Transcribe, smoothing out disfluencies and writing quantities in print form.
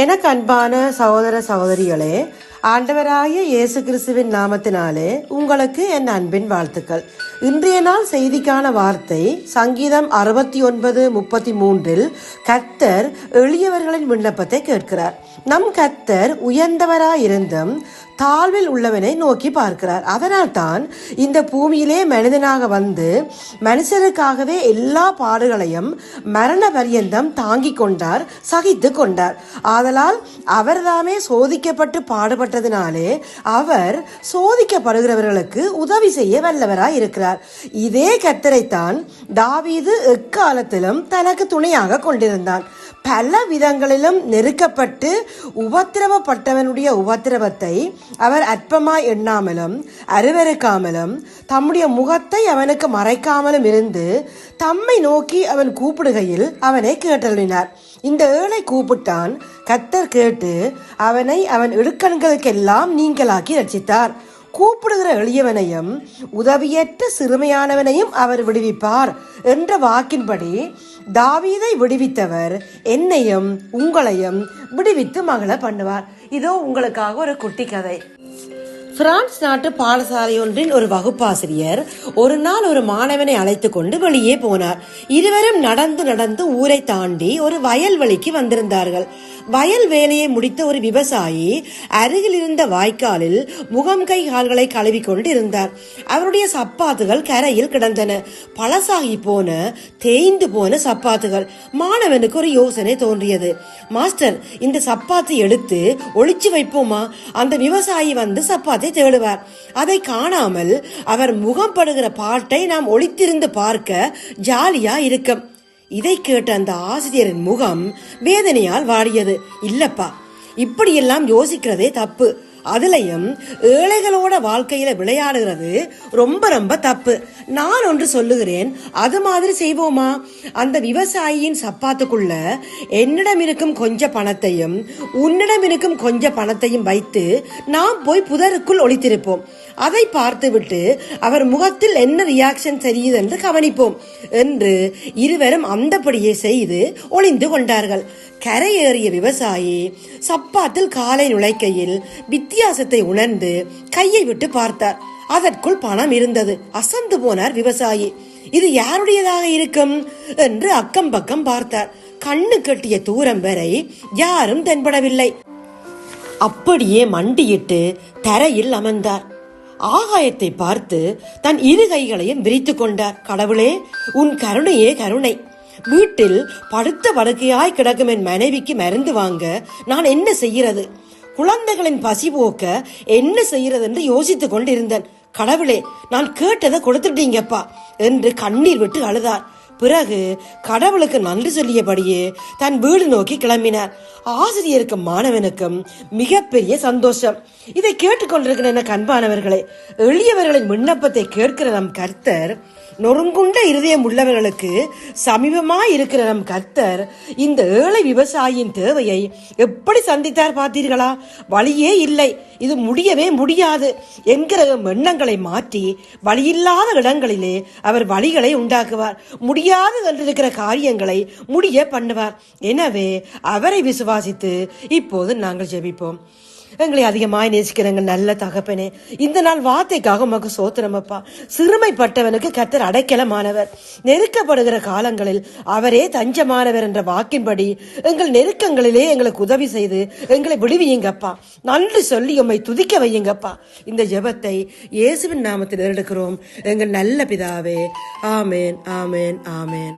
எனக்கு அன்பான சகோதர சகோதரிகளே, ஆண்டவராகிய இயேசு கிறிஸ்துவின் நாமத்தினாலே உங்களுக்கு என் அன்பின் வாழ்த்துக்கள். இன்றைய நாள் செய்திக்கான வார்த்தை சங்கீதம் 69:33. கர்த்தர் எளியவர்களின் விண்ணப்பத்தை கேட்கிறார். நம் கர்த்தர் உயர்ந்தவராயிருந்தும் தாழ்வில் உள்ளவனை நோக்கி பார்க்கிறார். அதனால் தான் இந்த பூமியிலே மனிதனாக வந்து மனுஷருக்காகவே எல்லா பாடுகளையும் மரண பரியந்தம் தாங்கிக் கொண்டார், சகித்து கொண்டார். ஆதலால் அவர்தாமே சோதிக்கப்பட்டு பாடுபட்டதினாலே அவர் சோதிக்கப்படுகிறவர்களுக்கு உதவி செய்ய வல்லவராய் இருக்கிறார். இதே கர்த்தரைத்தான் தாவீது எக்காலத்திலும் தனக்கு துணையாக கொண்டிருந்தான். பல விதங்களிலும் நெருக்கப்பட்டு உபத்திரவப்பட்டவனுடைய உபத்திரவத்தை அவர் அற்பமாய் எண்ணாமலும் அருவருக்காமலும் தம்முடைய முகத்தை அவனுக்கு மறைக்காமலும் இருந்து தம்மை நோக்கி அவன் கூப்பிடுகையில் அவனை கேட்டருளினார். இந்த ஏழை கூப்பிட்டான். கர்த்தர் கேட்டு அவனை அவன் இடுக்கண்களுக்கெல்லாம் நீங்களாக்கி ரட்சித்தார். கூப்பிடுகிற எளியவனையும் உதவியற்ற சிறுமையானவனையும் அவர் விடுவிப்பார் என்ற வாக்கின்படி தாவீதை விடுவித்தவர் என்னையும் உங்களையும் விடுவித்து மகள பண்ணுவார். இதோ உங்களுக்காக ஒரு குட்டி கதை. பிரான்ஸ் நாட்டு பாடசாலை ஒன்றின் ஒரு வகுப்பாசிரியர் ஒரு நாள் ஒரு மாணவனை அழைத்து கொண்டு வெளியே போனார். இருவரும் நடந்து நடந்து ஊரை தாண்டி ஒரு வயல்வெளிக்கு வந்திருந்தார்கள். வயல் வேலையை முடித்த ஒரு விவசாயி அருகில் இருந்த வாய்க்காலில் முகம் கை கால்களை கழுவி கொண்டு இருந்தார். அவருடைய சப்பாத்துகள் கரையில் கிடந்தன. பழசாகி போன தேய்ந்து போன சப்பாத்துகள். மாணவனுக்கு ஒரு யோசனை தோன்றியது. மாஸ்டர், இந்த சப்பாத்தை எடுத்து ஒளிச்சு வைப்போமா? அந்த விவசாயி வந்து சப்பாத்தை தேடுவார். அதை காணாமல் அவர் முகம் படுகிற பாட்டை நாம் ஒளித்திருந்து பார்க்க ஜாலியா இருக்கும். இதை கேட்ட அந்த ஆசிரியரின் முகம் வேதனையால் வாடியது. இல்லப்பா, இப்படியெல்லாம் யோசிக்கிறதே தப்பு. அதுலயும் ஏழைகளோட வாழ்க்கையில விளையாடுகிறது ரொம்ப ரொம்ப தப்பு. நான் ஒன்று சொல்லுகிறேன், அது மாதிரி செய்வோமா? அந்த விவசாயியின் சப்பாத்துக்குள்ள என்னிடம் இருக்கும் கொஞ்ச பணத்தையும் உன்னிடம் இருக்கும் கொஞ்ச பணத்தையும் வைத்து நாம் போய் புதருக்குள் ஒளித்திருப்போம். அதை பார்த்துவிட்டு அவர் முகத்தில் என்ன ரியாக்ஷன் தெரியுது என்று கவனிப்போம் என்று இருவரும் அந்தபடியே செய்து ஒளிந்து கொண்டார்கள். கரையேறிய விவசாயி சப்பாத்தில் காலை நுழைக்கையில் வித்தியாசத்தை உணர்ந்து கையை விட்டு பார்த்தார். அதற்குள் பணம் இருந்தது. அசந்து போனார் விவசாயி. இது யாருடையதாக இருக்கும் என்று அக்கம் பக்கம் பார்த்தார். கண்ணு கட்டிய தூரம் வரை யாரும் தென்படவில்லை. அப்படியே மண்டியிட்டு தரையில் அமர்ந்தார். ஆகாயத்தை பார்த்து தன் இரு கைகளையும் விரித்து கொண்டார். கடவுளே, உன் கருணையே கருணை. வீட்டில் படுத்த படுக்கையாய் கிடக்கும் என் மனைவிக்கு மருந்து வாங்க நான் என்ன செய்கிறது? குழந்தைகளின் பசி போக்க என்ன செய்கிறது என்று யோசித்துக் கொண்டிருந்தேன். கடவுளே, நான் கேட்டதை கொடுத்துட்டீங்கப்பா என்று கண்ணீர் விட்டு அழுதார். பிறகு கடவுளுக்கு நன்றி சொல்லியபடியே தன் வீடு நோக்கி கிளம்பினார். ஆசிரியருக்கும் மாணவனுக்கும் மிகப்பெரிய சந்தோஷம். இதை கேட்டுக்கொண்டிருக்கிற எனக்கு அன்பானவர்களே, எளியவர்களின் விண்ணப்பத்தை கேட்கிற நம் கர்த்தர், நொறுங்குண்ட இருதயம் உள்ளவர்களுக்கு சமீபமாய் இருக்கிற நம் கர்த்தர் இந்த ஏழை விவசாயியின் தேவையை எப்படி சந்தித்தார் பார்த்தீர்களா? வழியே இல்லை, இது முடியவே முடியாது என்கிற எண்ணங்களை மாற்றி வழியில்லாத இடங்களிலே அவர் வழிகளை உண்டாக்குவார். முடியாது என்றிருக்கிற காரியங்களை முடிய பண்ணுவார். எனவே அவரை விசுவாசித்து இப்போது நாங்கள் ஜெபிப்போம். எங்களை அதிகமாய் நேசிக்கிறங்க நல்ல தகப்பனே, இந்த நாள் வார்த்தைக்காக உமக்கு சோத்திரமப்பா. சிறுமைப்பட்டவனுக்கு கர்த்தர் அடைக்கலமானவர், நெருக்கப்படுகிற காலங்களில் அவரே தஞ்சமானவர் என்ற வாக்கின்படி எங்கள் நெருக்கங்களிலே எங்களுக்கு உதவி செய்து எங்களை விடுவியுங்கப்பா. நன்றி சொல்லி உம்மை துதிக்க வையுங்கப்பா. இந்த ஜெபத்தை இயேசுவின் நாமத்தில் எடுக்கிறோம் எங்கள் நல்ல பிதாவே. ஆமேன், ஆமேன், ஆமேன்.